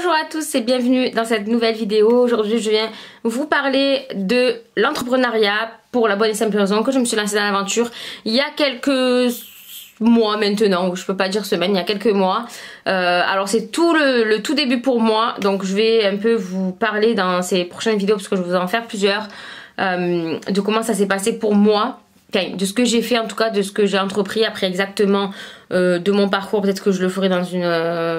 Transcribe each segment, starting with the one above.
Bonjour à tous et bienvenue dans cette nouvelle vidéo. Aujourd'hui je viens vous parler de l'entrepreneuriat pour la bonne et simple raison que je me suis lancée dans l'aventure il y a quelques mois maintenant, ou je peux pas dire semaines, il y a quelques mois. Alors c'est tout le tout début pour moi, donc je vais un peu vous parler dans ces prochaines vidéos parce que je vais vous en faire plusieurs de comment ça s'est passé pour moi. Enfin, de ce que j'ai fait en tout cas, de ce que j'ai entrepris. Après exactement de mon parcours, peut-être que je le ferai dans une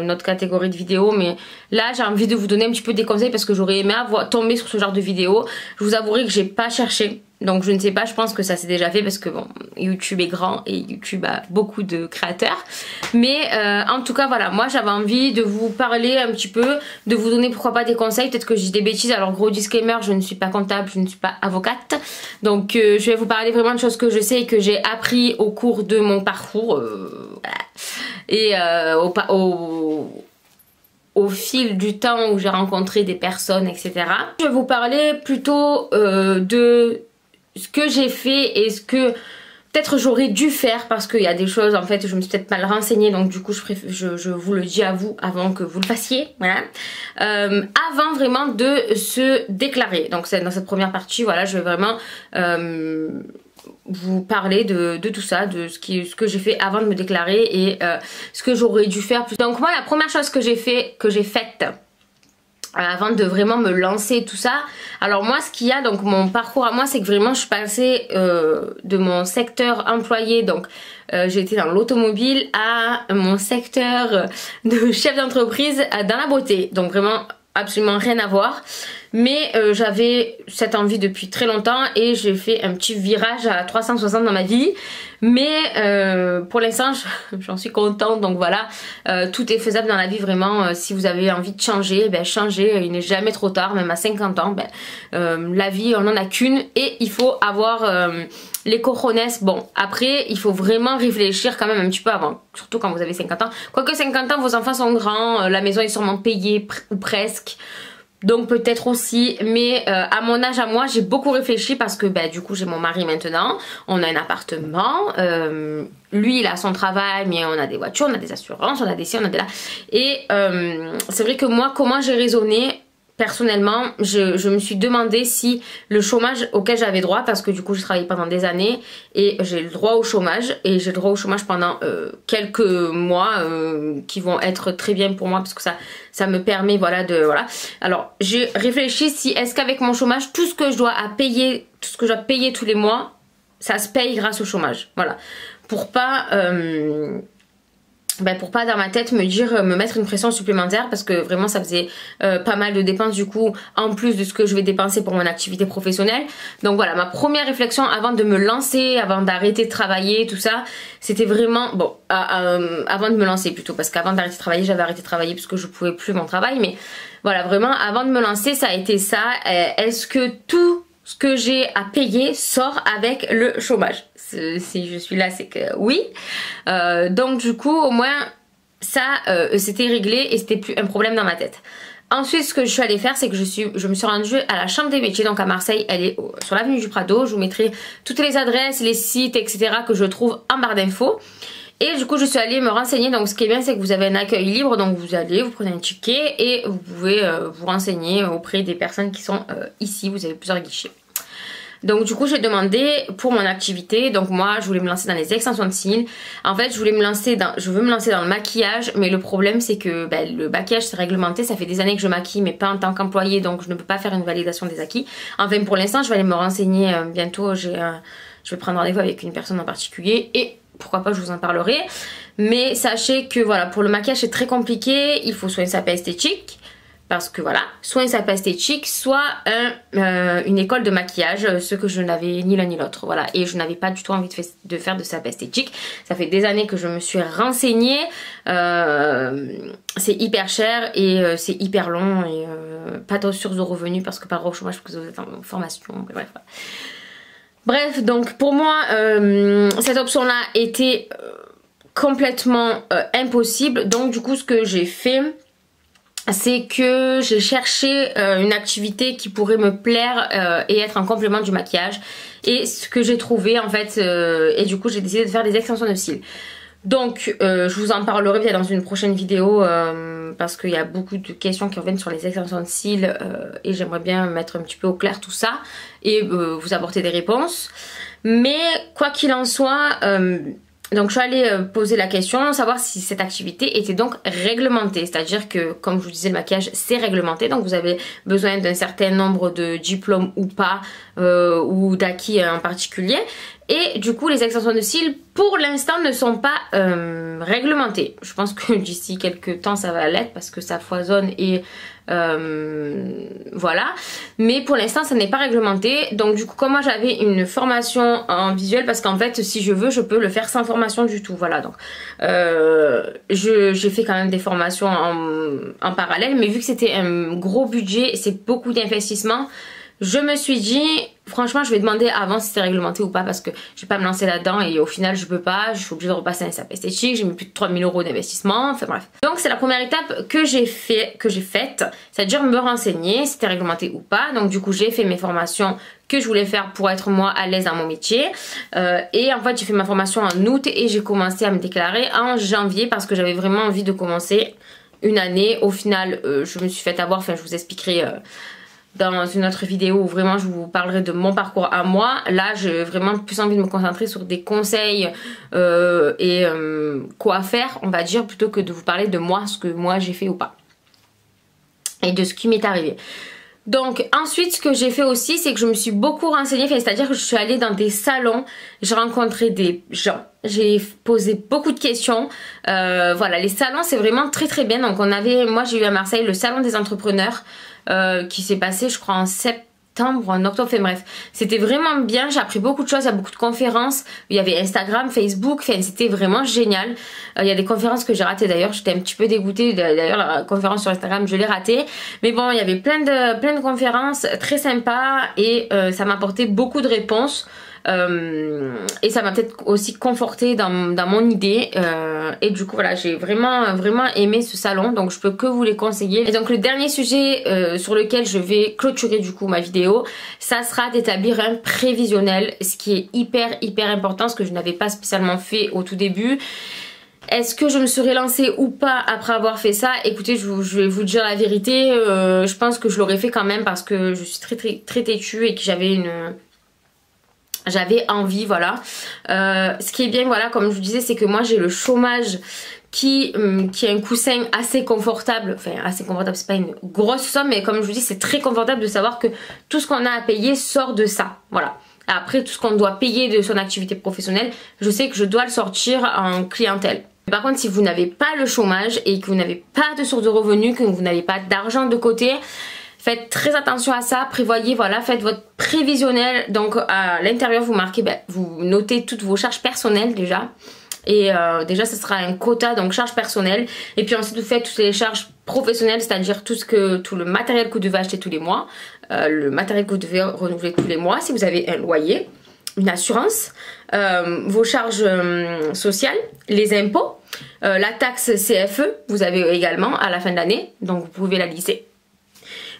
autre catégorie de vidéos, mais là j'ai envie de vous donner un petit peu des conseils parce que j'aurais aimé tomber sur ce genre de vidéo. Je vous avouerai que j'ai pas cherché, donc je ne sais pas, je pense que ça s'est déjà fait parce que bon, YouTube est grand et YouTube a beaucoup de créateurs, mais en tout cas voilà, moi j'avais envie de vous parler un petit peu, de vous donner pourquoi pas des conseils. Peut-être que je dis des bêtises, alors gros disclaimer, je ne suis pas comptable, je ne suis pas avocate, donc je vais vous parler vraiment de choses que je sais et que j'ai appris au cours de mon parcours et au fil du temps où j'ai rencontré des personnes, etc. Je vais vous parler plutôt de ce que j'ai fait et ce que peut-être j'aurais dû faire, parce qu'il y a des choses en fait je me suis peut-être mal renseignée, donc du coup je vous le dis à vous avant que vous le fassiez, voilà. Avant vraiment de se déclarer, donc dans cette première partie, voilà, je vais vraiment vous parler de tout ça, de ce que j'ai fait avant de me déclarer et ce que j'aurais dû faire plus. Donc moi la première chose que j'ai faite avant de vraiment me lancer tout ça, alors moi ce qu'il y a, donc mon parcours à moi, c'est que vraiment je suis passée de mon secteur employé, donc j'étais dans l'automobile, à mon secteur de chef d'entreprise dans la beauté, donc vraiment absolument rien à voir. Mais j'avais cette envie depuis très longtemps et j'ai fait un petit virage à 360 dans ma vie. Mais pour l'instant j'en suis contente, donc voilà, tout est faisable dans la vie vraiment. Si vous avez envie de changer, ben changez, il n'est jamais trop tard, même à 50 ans, ben, la vie on en a qu'une et il faut avoir les cojones. Bon après il faut vraiment réfléchir quand même un petit peu avant, surtout quand vous avez 50 ans. Quoique 50 ans vos enfants sont grands, la maison est sûrement payée ou presque. Donc peut-être aussi, mais à mon âge à moi j'ai beaucoup réfléchi parce que bah, du coup j'ai mon mari maintenant, on a un appartement, lui il a son travail mais on a des voitures, on a des assurances, on a des ci, on a des là. Et c'est vrai que moi comment j'ai raisonné personnellement, je me suis demandé si le chômage auquel j'avais droit, parce que du coup j'ai travaillé pendant des années et j'ai le droit au chômage, et j'ai le droit au chômage pendant quelques mois qui vont être très bien pour moi parce que ça me permet voilà de voilà. Alors j'ai réfléchi si est-ce qu'avec mon chômage tout ce que je dois payer tous les mois, ça se paye grâce au chômage, voilà, pour pas dans ma tête me mettre une pression supplémentaire, parce que vraiment ça faisait pas mal de dépenses du coup en plus de ce que je vais dépenser pour mon activité professionnelle. Donc voilà, ma première réflexion avant de me lancer, avant d'arrêter de travailler, tout ça, c'était vraiment bon, avant de me lancer plutôt, parce qu'avant d'arrêter de travailler, j'avais arrêté de travailler parce que je pouvais plus mon travail, mais voilà, vraiment avant de me lancer ça a été ça, est-ce que tout ce que j'ai à payer sort avec le chômage? Si je suis là, c'est que oui. Donc du coup au moins ça c'était réglé et c'était plus un problème dans ma tête. Ensuite ce que je suis allée faire, c'est que je me suis rendue à la chambre des métiers, donc à Marseille, elle est sur l'avenue du Prado. Je vous mettrai toutes les adresses, les sites, etc. que je trouve en barre d'infos. Et du coup je suis allée me renseigner. Donc ce qui est bien, c'est que vous avez un accueil libre, donc vous allez, vous prenez un ticket et vous pouvez vous renseigner auprès des personnes qui sont ici. Vous avez plusieurs guichets. Donc du coup j'ai demandé pour mon activité, donc moi je voulais me lancer dans les extensions de cils. En fait je veux me lancer dans le maquillage, mais le problème c'est que le maquillage c'est réglementé, ça fait des années que je maquille mais pas en tant qu'employé, donc je ne peux pas faire une validation des acquis. Enfin pour l'instant je vais aller me renseigner bientôt, je vais prendre rendez-vous avec une personne en particulier et pourquoi pas je vous en parlerai. Mais sachez que voilà, pour le maquillage c'est très compliqué, il faut soit une SAP esthétique, parce que voilà, soit une SAP esthétique, soit une école de maquillage, ce que je n'avais ni l'un ni l'autre, voilà. Et je n'avais pas du tout envie de faire de SAP esthétique. Ça fait des années que je me suis renseignée, c'est hyper cher et c'est hyper long et pas trop sûr de revenus parce que par rapport au chômage, parce que vous êtes en formation, bref. Bref, donc pour moi, cette option-là était complètement impossible. Donc du coup, ce que j'ai fait, c'est que j'ai cherché une activité qui pourrait me plaire et être en complément du maquillage. Et ce que j'ai trouvé en fait, et du coup j'ai décidé de faire des extensions de cils. Donc je vous en parlerai bien dans une prochaine vidéo parce qu'il y a beaucoup de questions qui reviennent sur les extensions de cils et j'aimerais bien mettre un petit peu au clair tout ça et vous apporter des réponses. Mais quoi qu'il en soit, donc je suis allée poser la question, savoir si cette activité était donc réglementée. C'est-à-dire que, comme je vous disais, le maquillage c'est réglementé. Donc vous avez besoin d'un certain nombre de diplômes ou pas, ou d'acquis en particulier. Et du coup les extensions de cils pour l'instant ne sont pas réglementées. Je pense que d'ici quelques temps ça va l'être parce que ça foisonne et voilà. Mais pour l'instant ça n'est pas réglementé. Donc du coup comme moi j'avais une formation en visuel, parce qu'en fait si je veux je peux le faire sans formation du tout. Voilà, donc j'ai fait quand même des formations en parallèle, mais vu que c'était un gros budget, c'est beaucoup d'investissement, je me suis dit, franchement, je vais demander avant si c'est réglementé ou pas, parce que je vais pas me lancer là-dedans et au final, je peux pas. Je suis obligée de repasser un SAP esthétique. J'ai mis plus de 3000 € d'investissement. Enfin bref. Donc, c'est la première étape que j'ai faite, c'est-à-dire me renseigner si c'était réglementé ou pas. Donc, du coup, j'ai fait mes formations que je voulais faire pour être moi à l'aise dans mon métier. Et en fait, j'ai fait ma formation en août et j'ai commencé à me déclarer en janvier parce que j'avais vraiment envie de commencer une année. Au final, je me suis fait avoir. Enfin, je vous expliquerai dans une autre vidéo où vraiment je vous parlerai de mon parcours à moi. Là j'ai vraiment plus envie de me concentrer sur des conseils et quoi faire, on va dire, plutôt que de vous parler de moi, ce que moi j'ai fait ou pas et de ce qui m'est arrivé. Donc ensuite ce que j'ai fait aussi, c'est que je me suis beaucoup renseignée, c'est-à-dire que je suis allée dans des salons, j'ai rencontré des gens, j'ai posé beaucoup de questions. Voilà, les salons c'est vraiment très très bien. Donc moi j'ai eu à Marseille le salon des entrepreneurs qui s'est passé je crois en septembre ou en octobre, enfin bref, c'était vraiment bien, j'ai appris beaucoup de choses, il y a beaucoup de conférences, il y avait Instagram, Facebook, enfin c'était vraiment génial. Il y a des conférences que j'ai ratées d'ailleurs, j'étais un petit peu dégoûtée, d'ailleurs la conférence sur Instagram je l'ai ratée, mais bon il y avait plein de conférences très sympas et ça m'a apporté beaucoup de réponses. Et ça m'a peut-être aussi conforté dans mon idée et du coup voilà, j'ai vraiment aimé ce salon, donc je peux que vous les conseiller. Et donc le dernier sujet sur lequel je vais clôturer du coup ma vidéo, ça sera d'établir un prévisionnel, ce qui est hyper important, ce que je n'avais pas spécialement fait au tout début. Est-ce que je me serais lancée ou pas après avoir fait ça? Écoutez, je vais vous dire la vérité, je pense que je l'aurais fait quand même parce que je suis très têtue et que j'avais envie, voilà. Ce qui est bien, voilà, comme je vous disais, c'est que moi j'ai le chômage qui est un coussin assez confortable. Enfin, assez confortable, c'est pas une grosse somme, mais comme je vous dis, c'est très confortable de savoir que tout ce qu'on a à payer sort de ça. Voilà. Après, tout ce qu'on doit payer de son activité professionnelle, je sais que je dois le sortir en clientèle. Par contre, si vous n'avez pas le chômage et que vous n'avez pas de source de revenus, que vous n'avez pas d'argent de côté, faites très attention à ça, prévoyez, voilà, faites votre prévisionnel. Donc à l'intérieur vous marquez, vous notez toutes vos charges personnelles déjà. Et déjà ce sera un quota, donc charges personnelles. Et puis ensuite vous faites toutes les charges professionnelles, c'est-à-dire tout le matériel que vous devez acheter tous les mois, le matériel que vous devez renouveler tous les mois, si vous avez un loyer, une assurance, vos charges sociales, les impôts, la taxe CFE, vous avez également à la fin de l'année, donc vous pouvez la lisser.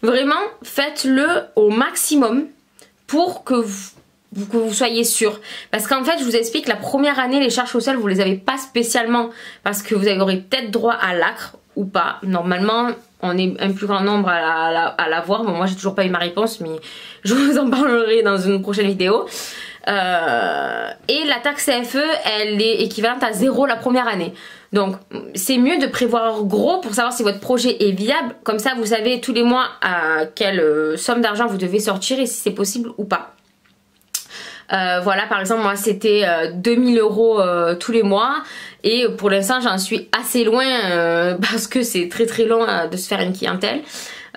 Vraiment, faites-le au maximum pour que vous soyez sûr. Parce qu'en fait, je vous explique, la première année, les charges sociales, vous les avez pas spécialement parce que vous aurez peut-être droit à l'ACRE ou pas. Normalement, on est un plus grand nombre à l'avoir. Bon, moi, j'ai toujours pas eu ma réponse, mais je vous en parlerai dans une prochaine vidéo. Et la taxe CFE, elle est équivalente à 0 la première année. Donc c'est mieux de prévoir gros pour savoir si votre projet est viable. Comme ça vous savez tous les mois à quelle somme d'argent vous devez sortir et si c'est possible ou pas. Voilà, par exemple moi c'était 2000 € tous les mois et pour l'instant j'en suis assez loin parce que c'est très long de se faire une clientèle.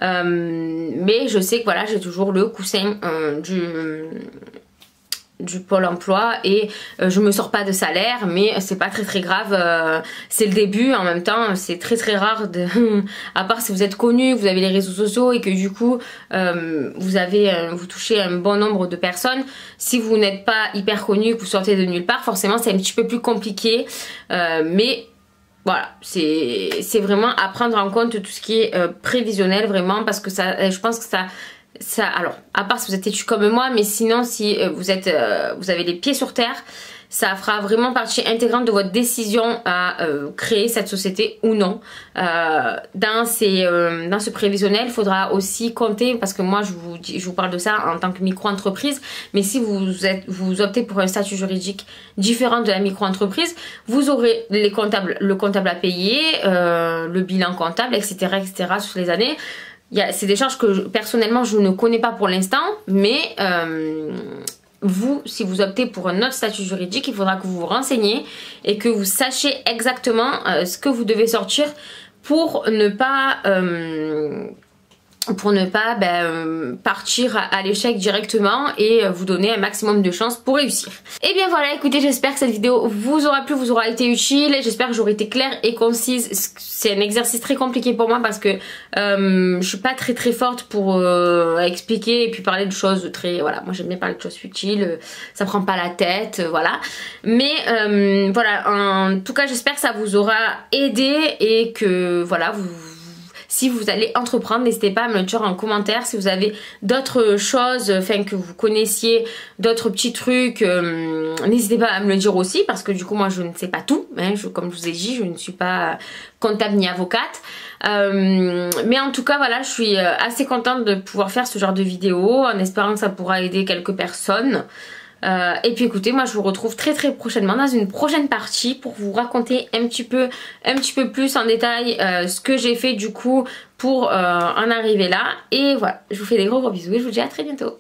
Mais je sais que voilà, j'ai toujours le coussin du pôle emploi et je me sors pas de salaire, mais c'est pas très grave, c'est le début. En même temps c'est très rare à part si vous êtes connu, vous avez les réseaux sociaux et que du coup vous touchez un bon nombre de personnes. Si vous n'êtes pas hyper connu, que vous sortez de nulle part, forcément c'est un petit peu plus compliqué, mais voilà, c'est vraiment à prendre en compte tout ce qui est prévisionnel, vraiment, parce que ça, je pense que ça ça, alors, à part si vous êtes têtu comme moi, mais sinon si vous avez les pieds sur terre, ça fera vraiment partie intégrante de votre décision à créer cette société ou non. Dans ce prévisionnel, il faudra aussi compter, parce que moi je vous parle de ça en tant que micro-entreprise, mais si vous optez pour un statut juridique différent de la micro-entreprise, vous aurez le comptable à payer, le bilan comptable, etc., etc. sur les années. C'est des charges que personnellement je ne connais pas pour l'instant, mais vous, si vous optez pour un autre statut juridique, il faudra que vous vous renseigniez et que vous sachiez exactement ce que vous devez sortir pour ne pas partir à l'échec directement et vous donner un maximum de chances pour réussir. Et bien voilà, écoutez, j'espère que cette vidéo vous aura plu, vous aura été utile. J'espère que j'aurai été claire et concise. C'est un exercice très compliqué pour moi parce que je suis pas très forte pour expliquer et puis parler de choses très... Voilà, moi j'aime bien parler de choses futiles, ça prend pas la tête, voilà. Mais voilà, en tout cas j'espère que ça vous aura aidé et que voilà, si vous allez entreprendre, n'hésitez pas à me le dire en commentaire. Si vous avez d'autres choses, enfin que vous connaissiez, d'autres petits trucs, n'hésitez pas à me le dire aussi, parce que du coup moi je ne sais pas tout, hein, comme je vous ai dit, je ne suis pas comptable ni avocate. Mais en tout cas voilà, je suis assez contente de pouvoir faire ce genre de vidéo, en espérant que ça pourra aider quelques personnes. Et puis écoutez, moi je vous retrouve très prochainement dans une prochaine partie pour vous raconter un petit peu plus en détail ce que j'ai fait du coup pour en arriver là. Et voilà, je vous fais des gros bisous et je vous dis à très bientôt.